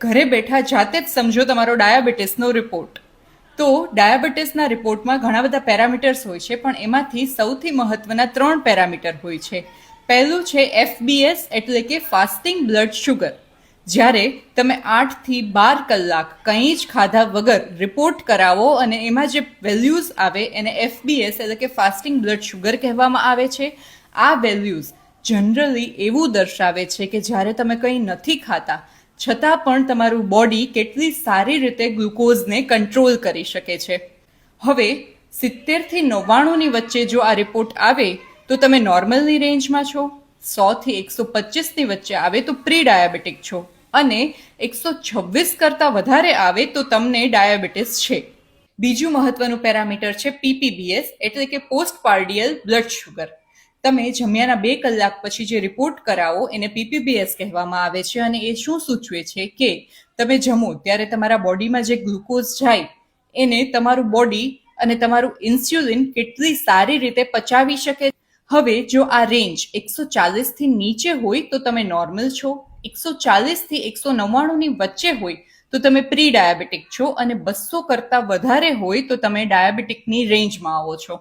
ઘરે બેઠા જાતે જ સમજો તમારો ડાયાબિટીસનો રિપોર્ટ. તો ડાયાબિટીસના રિપોર્ટમાં ઘણા બધા પેરામીટર્સ હોય છે, પણ એમાંથી સૌથી મહત્વના 3 પેરામીટર હોય છે. પહેલું છે FBS એટલે કે ફાસ્ટિંગ બ્લડ શુગર. જ્યારે તમે 8 થી 12 કલાક કંઈ જ ખાધા વગર રિપોર્ટ કરાવો અને એમાં જે વેલ્યુઝ આવે એને FBS એટલે કે ફાસ્ટિંગ બ્લડ શુગર કહેવામાં આવે છે. આ વેલ્યુઝ જનરલી એવું દર્શાવે છે કે જ્યારે તમે કંઈ નથી ખાતા છતાં પણ તમારું બોડી કેટલી સારી રીતે ગ્લુકોઝને કંટ્રોલ કરી શકે છે. હવે 70 થી 99ની વચ્ચે જો આ રિપોર્ટ આવે તો તમે નોર્મલની રેન્જમાં છો, 100 થી 125ની વચ્ચે આવે તો પ્રી ડાયાબિટીક છો, અને 126 કરતાં વધારે આવે તો તમને ડાયાબિટીસ છે. બીજું મહત્વનું પેરામીટર છે PPBS એટલે કે પોસ્ટપાર્ડિયલ બ્લડ શુગર. તમે જમ્યાના 2 કલાક પછી જે રિપોર્ટ કરાવો એને PPBS કહેવામાં આવે છે, અને એ શું સૂચવે છે કે તમે જમો ત્યારે તમારા બોડીમાં જે ગ્લુકોઝ જાય એને તમારું બોડી અને તમારું ઇન્સ્યુલિન કેટલી સારી રીતે પચાવી શકે. હવે જો આ રેન્જ 140 થી નીચે હોય તો તમે નોર્મલ છો, 140 થી 199ની વચ્ચે હોય તો તમે પ્રી ડાયાબિટીક છો, અને 200 કરતાં વધારે હોય તો તમે ડાયાબિટીકની રેન્જમાં આવો છો.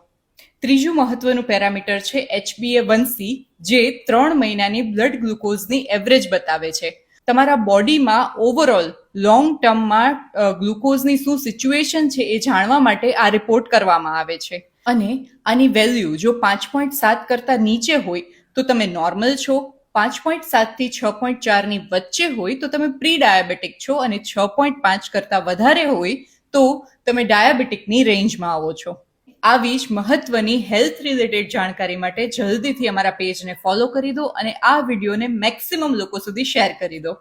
ત્રીજું મહત્વનું પેરામીટર છે HbA1c, જે 3 મહિનાની બ્લડ ગ્લુકોઝની એવરેજ બતાવે છે. તમારા બોડીમાં ઓવરઓલ લોંગ ટર્મમાં ગ્લુકોઝની શું સિચ્યુએશન છે એ જાણવા માટે આ રિપોર્ટ કરવામાં આવે છે. અને આની વેલ્યુ જો 5.7 કરતાં નીચે હોય તો તમે નોર્મલ છો, 5.7 થી 6.4ની વચ્ચે હોય તો તમે પ્રી ડાયાબિટીક છો, અને 6.5 કરતાં વધારે હોય તો તમે ડાયાબિટીકની રેન્જમાં આવો છો. આવી જ મહત્વની હેલ્થ રિલેટેડ જાણકારી માટે જલ્દીથી અમારા પેજને ફોલો કરી દો અને આ વિડીયોને મેક્સિમમ લોકો સુધી શેર કરી દો.